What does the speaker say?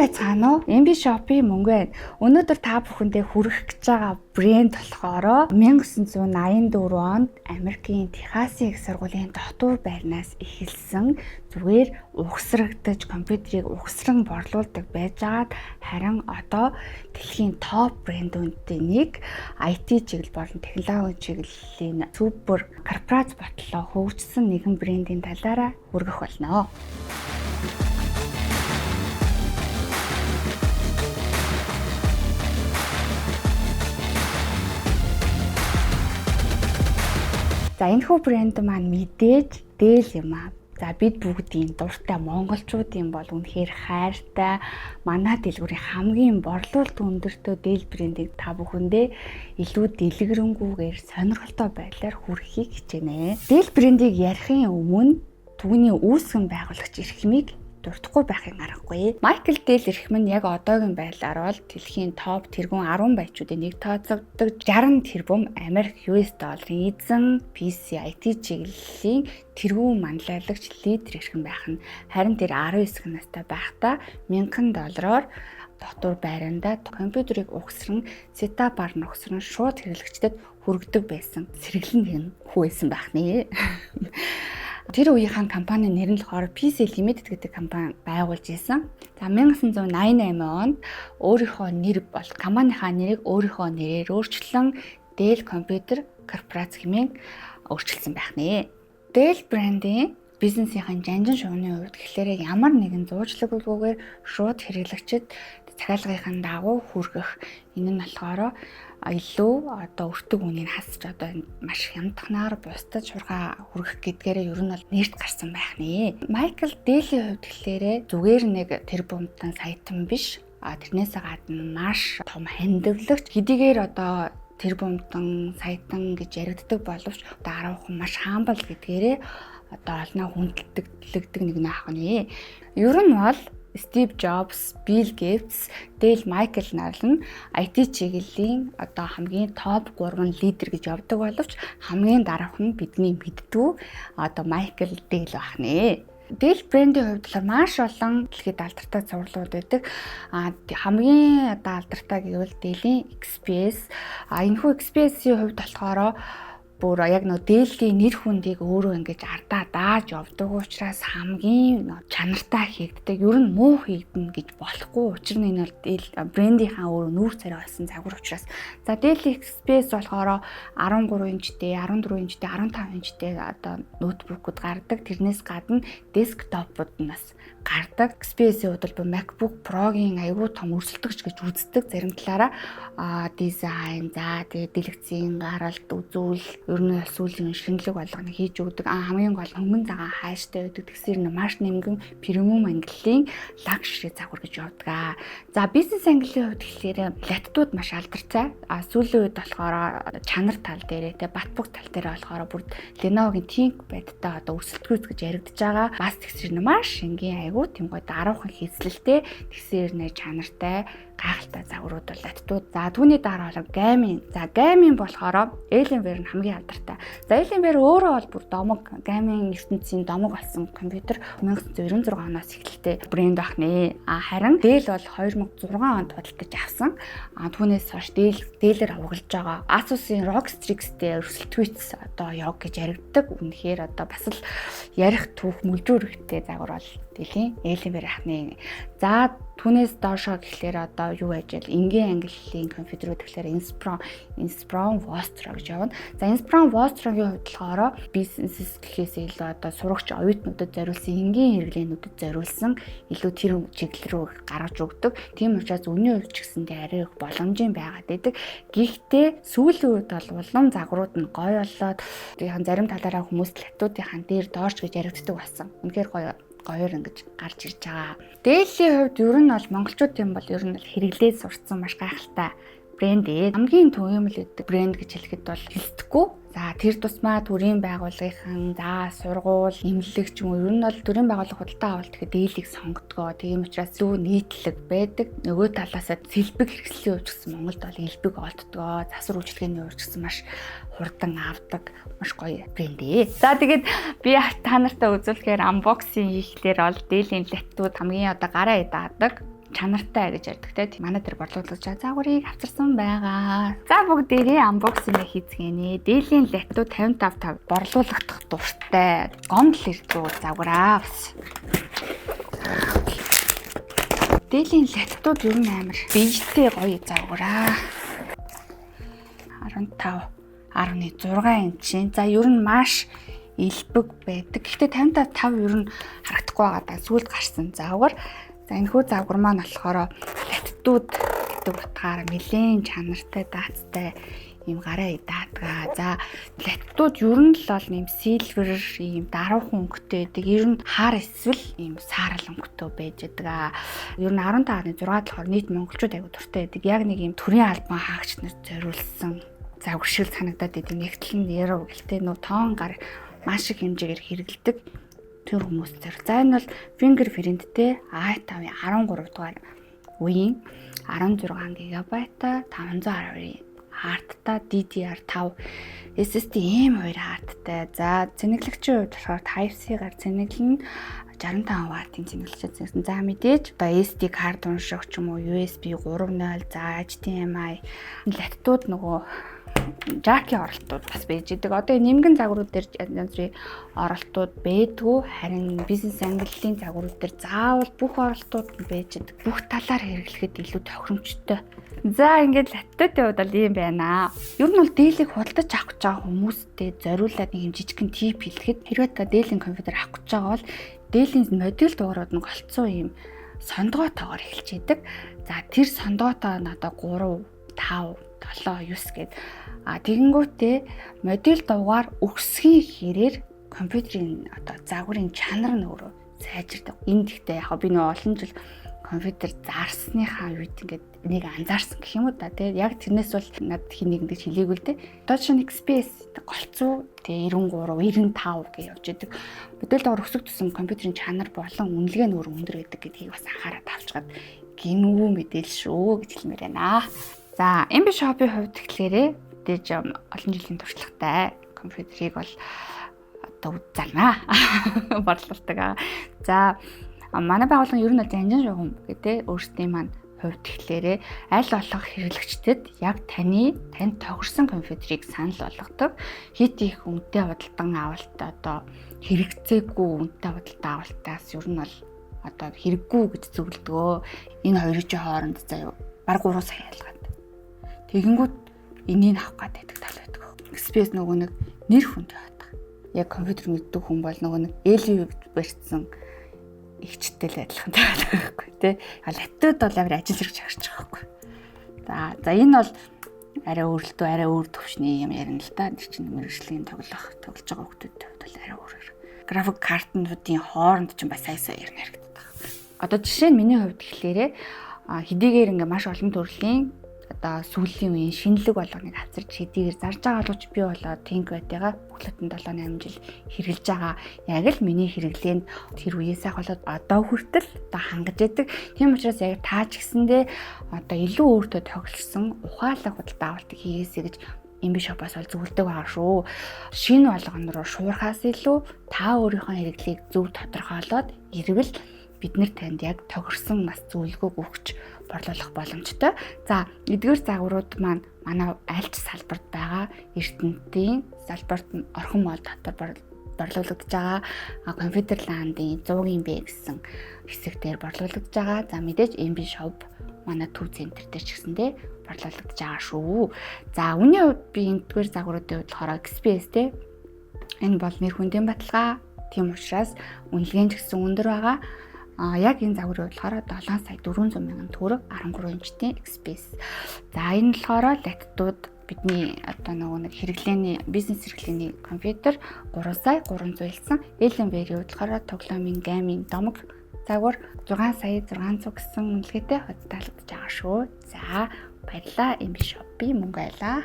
байцгаана уу? MB Shop-ийн мөнгө байна. Өнөөдөр та бүхэндээ хүргэх гэж байгаа брэнд болохоор 1984 онд Америкийн Техасын их сургуулийн дотор байрнаас эхэлсэн зүгээр угсрагдаж компьютерийг угсран борлуулдаг байжгаад харин одоо дэлхийн топ брэндүүдийн нэг IT чиглэл болон технологийн чиглэлийн супер корпорац ботлоо хөгжсөн нэгэн брендийн талаараа хүргэх болно. За энэхүү брэнд маань мэдээж дээл юм аа. За бид бүгдийн дуртай монголчуудын бол үнэхээр хайртай манай дэлгүүрийн хамгийн борлуулалт өндөртөө дээл брендийг та бүхэндээ илүү дэлгэрэнгүйгээр сонирхолтой байдлаар хүргэхийг хичээнэ. Дээл брендийг ярихын өмнө түүний үүсгэн байгуулагч эрхмийг дурдахгүй байхын аргагүй. Майкл Дэл эрхмэн яг одоогийн байдлаар бол дэлхийн топ тэргүүн 10 баячуудын нэг тооцогддог 60 тэрбум Америк US долларын эзэн PC IT чиглэлийн тэргүүн манлайлагч лидер эрхэм байх нь харин тэр 19 настай байхдаа $1000 дотор байранда компьютерийг угсран сетапаар нөхсрөн шууд хэрэглэгчдэд хүргэдэг байсан сэргэлэн хүү байсан байх нэ. Тэр үеийн компани нэр нь болохоор PC Limited гэдэг компани байгуулж исэн. За 1988 онд өөрийнхөө нэр бол компанийнхаа нэрийг өөрийнхөө нэрээр өөрчлөн Dell Computer Corporation хэмээн өөрчилсөн байх нэ. Dell брендийн бизнесийн жанжин шугны хувьд гэхлээр ямар нэгэн зуучлаггүйгээр шууд хэрэглэгчид захиалгын дагуу хүргэх. Энэ нь болохоор илүү одоо өртөг үнийг хасч одоо маш хямдханаар бусдад шургаа хүргэх гэдгээрээ ер нь бол нэрт гарсан байх нэ. Майкл Дэлийн хувьд гэхлээрээ зүгээр нэг тэрбумтан саятан биш. Тэрнээсээ гадна маш том хандивлагч хэдийгээр одоо тэрбумтан саятан гэж яригддаг боловч одоо 10% маш хаанбал гэдгээрээ одоо олноо хүндэлдэг нэг наах нэ. Ер нь бол Стив Джобс, Билл Гейтс, Дэл Майкл нар нь IT чиглэлийн одоо хамгийн топ 3 лидер гэж явдаг боловч хамгийн дараах нь бидний мэддэг одоо Майкл Дэл байх нэ. Дэл брендийн хувьд маш олон дэлхийд алдартай цувралууд байдаг. Хамгийн одоо алдартай гэвэл Dell-ийн XPS. Энэхүү XPS-ийн хувьд болохоор бүр яг нөө Dell-ийн нэр хүндийг өөрөө ингэж ардаа дааж явдаг учраас хамгийн чанартай хийгддэг. Ер нь муу хийгдэнэ гэж болохгүй. Учир нь энэ бол Dell брендийнхаа өөрөө нүүр царай болсон загвар учраас. За Dell XPS болохоор 13 инчтэй, 14 инчтэй, 15 инчтэй одоо ноутбукууд гардаг. Тэрнээс гадна десктопууд нас гардаг. XPS-ийн хувьд бол MacBook Pro-гийн аягүй том өрсөлдөгч гэж үздэг. Зарим талаараа дизайн, за тэгээ дэлгэцийн гаралт, үзүүл, ер нь сүүлийн шинэлэг болгоно хийж өгдөг. Хамгийн гол хөнгөн цагаан хайштай байдаг. Тэгсэр нь маш нэмгэн премиум ангиллын лагшри загвар гэж явдаг. За бизнес ангиллын хувьд гэхлээр латтууд маш алдартай. Сүүлийн үед болохоор чанар тал дээрээ те батбук тал дээр болохоор бүр Lenovo-гийн ThinkPad-тай одоо өрсөлдөхүйц гэж яригдж байгаа. Бас тэгсэр нь маш энгийн тийм гоо 10хан хийцлэлтэй тэгсээр нэ чанартай гайхалтай загварууд бол латтууд. За түүний дараа бол гейминг. За гейминг болохоор Alienware нь хамгийн алдартай. За Alienware өөрөө бол бүр домог гейминг ертөнцийн домог болсон компьютер 1996 оноос эхэлтэй брэнд байх нэ. Харин Dell бол 2006 онд худалдаж авсан. Түүнээс хойш Dell-ээр авгалж байгаа Asus-ийн ROG Strix-тэй өрсөлдөхүйц одоо яг гэж яригддаг. Үнэхээр одоо бас л ярих түүх мөлжөөрөхтэй загвар бол Dell-ийн Alienware ахны. За түүнээс доошоо гэхлээр одоо юу ажил энгийн ангиллын компьютерүүд гэхлээр Inspiron Vostro гэж явна. За Inspiron Vostro-гийн хувьд болохоор бизнес гэхээс илүү одоо сурагч оюутнуудад зориулсан энгийн хэрэглээнүүдэд зориулсан илүү тэр чиглэл рүү гаргаж өгдөг. Тийм учраас үнийн хувьд ч гэсэндээ арай их боломжийн байгаад байдаг. Гэхдээ сүүлийн үед бол улам загварууд нь гоё болоод зарим талаараа хүмүүс латтуудынхаа дээр доорч гэж яригддаг болсон. Үнэхээр гоёор ингэж гарч ирж байгаа. Dell-ийн хувьд ер нь бол монголчуудын бол ер нь хэрэглээд сурцсан маш гайхалтай брэнд. Хамгийн түгээмэл гэдэг брэнд гэж хэлэхэд бол хэлцэхгүй. За тэр тусмаа төрийн байгууллагын сургууль, эмнэлэг ч юм уу ер нь бол төрийн байгууллага худалдаа авалт гэхэд Dell-ийг сонгодгоо. Тийм учраас зөв нийтлэг байдаг. Нөгөө талаасаа сэлбэг хэрэгслийн хувьд гэсэн Монголд бол элбэг олддгоо. Засвар үйлчлэгээний хувьд гэсэн маш хурдан авдаг маш гоё брэнд. За тэгээд би та нартай үзүүлэхээр unboxing хийхлээр бол Dell-ийн латтууд хамгийн одоо гараа идаадаг. чанартай гэж ярьдаг те. Манай дээр борлуулж байгаа загварыг авчирсан байгаа. За бүгдээрээ unboxing хийцгэнэ. Дээлийн латто 5055 борлуулагдах дуртай гомдол ирдэг загвараа. Дээлийн латтууд ер нь амар биетэй гоё загвараа. 15 1.6 инчин. За ер нь маш элбэг байдаг. Гэхдээ 55 ер нь харагдахгүй байгаа даа. Сүүлд гарсан загвар. За энэ хүү загвар маань болохоор латтууд гэдэг утгаараа нэлээд чанартай, даацтай ийм гараа даатгаа. За латтууд ер нь л бол ийм сильвер, ийм даруухан өнгөтэй байдаг. Ер нь хаар эсвэл ийм саарал өнгөтэй байж байгаа. Ер нь 15.6 болохоор нийт монголчууд аягүй дуртай байдаг. Яг нэг ийм төрийн албан хаагч нарт зориулсан загвар шиг санагдаад байдаг. Нэгтэл нь яруу гэлтэй нөө тоон гар маш их хэмжээгээр хэрэгэлдэг тэр хүмүүс зэр. За энэ бол fingerprintтэй i5-ийн 13 дугаар үеийн 16 GB 512 харттай DDR5 SSD M2 харттай. За цэнэглэгчийн хувьд болохоор Type-C-гаар цэнэглэн 65 ваттын цэнэглэгчтэй зэсэн. За мэдээж одоо SD карт унших ч юм уу USB 3.0 за HDMI латтууд нөгөө жаки оролтууд бас байж байгаа. Одоо нэмгэн загварууд дээр янз бүрийн оролтууд байдгүй. Харин бизнес ангиллын загварууд дээр заавал бүх оролтууд нь байж байгаа. Бүх талаар хэрэглэхэд илүү тохиромжтой. За ингээд латтуудын хувьд бол ийм байна. Ер нь бол дээлийг худалдаж авах гэж байгаа хүмүүстэй зориулаад нэг юм жижигхэн тип хэлэхэд хэрвээ та дээлийн компьютер авах гэж байгаа бол дээлийн модуль дугаарууд нь голцоо ийм сондгоотойгоор эхэлж идэг. За тэр сондгоотоо нь одоо 3 5 7 9 гээд тэгэнгүүтээ модуль дугаар өгсгийн хэрээр компьютерийн одоо загварын чанар нь өөрөө сайжирдаг. Энд ихтэй яг би нөө олон жил компьютер зарсныхаа үед ингээд энийг анзаарсан гэх юм уу да. Тэгээд яг тэрнээс бол надад хэнийг ингэж хэлээгүй л дээ. Одоо чинь XPS голцоо тэгээ 93 95 гэж явж идэг. Модуль дугаар өсөг тусан компьютерийн чанар болон үнэлгээ нь өөр өндөр гэдэг гэдгийг бас анхаарал тавьчихад гинүү мэдээлэл шүү гэж хэлмээр байна. За MB Shop-ийн хувьд тэгэхээр мэдээж олон жилийн туршлагатай компьютерийг бол одоо үзэлнэ. Борлуулдаг. За манай байгууллага ер нь занжин шугам гэдэг өөрсдийн маань хувьд тэгэхээр аль болох хэрэглэгчдэд яг танд тохирсон компьютерийг санал болгодог. Хит их үнэтэй худалдан авалт одоо хэрэгцээгүй үнэтэй худалдан авалтаас ер нь бол одоо хэрэггүй гэж зөвлөдгөө. Энэ хоёрын хооронд заяа баг 3 сая ялгаад. Тэгэнгүүт энийг авах гэдэг тал байдаг. XPS нөгөө нэг нэр хүнтэй байдаг. Яг компьютер мэддэг хүн бол нөгөө нэг ээлжийн барьсан ихчтэй л адилхан таалагдахгүй тий. Латтууд бол амар ажил хэрэг харж байгаа байхгүй. За энэ бол арай өөрлөлтөө арай өөр төвшний юм ярина л да. Тэр чинь мэргэжлийн тоглож байгаа хүмүүстэй бол арай өөр. График картнуудын хооронд ч бас сая ярина харагдаад байгаа. Одоо жишээ нь миний хувьд гэхлээрээ хэдийгээр ингээ маш олон төрлийн одоо сүүлийн үеийн шинэлэг болгоныг авчирч хэдийгээр зарж байгаа боловч би болоо тэнк байдгаа бүхлөтэн 7-8 жил хэрэгжилж байгаа. Яг л миний хэрэглээнд тэр үеэсээ болоод одоо хүртэл одоо хангаж идэг. Тийм учраас яг таа ч гэсэндээ одоо илүү өөртөө тоглосон ухаалаг худалдаа авалтыг хийгээсэй гэж MB Shop-аас бол зөвлөдөг байгаа шүү. Шинэ болгон руу шуурхаас илүү та өөрийнхөө хэрэглээг зөв тодорхойлоод ирвэл бид нар танд яг тохирсон бас зөвлөгөөг өгч борлуулах боломжтой. За, эдгээр загварууд маань манай альч салбарт байгаа эрдэнэтийн салбарт орхон мол дотор борлуулагдж байгаа. Компьютер ландын 100-ийн бэ гэсэн хэсэг дээр борлуулагдж байгаа. За, мэдээж MB Shop манай төв центр дээр ч гэсэндээ борлуулагдж байгаа шүү. За, үүний хувьд би эдгээр загваруудын хувьд болохоор XPS те. Энэ бол нэр хүндийн баталгаа. Тийм учраас үнэлгээ ч гэсэн өндөр байгаа. Яг энэ загварын болохоор 7 сая 400 мянган төгрөг 13 инчтэй XPS. За энэ болохоор латтууд бидний одоо нэг хэрэглээний бизнес хэрэглээний компьютер 3 сая 300 хэлсэн. Alienware-ийн болохоор тоглоомын гейминг домог загвар 6 сая 600 гэсэн үнэлгээтэй худалдаалагдж байгаа шүү. За баярлалаа MB Shop-ийн мөнгө айлаа.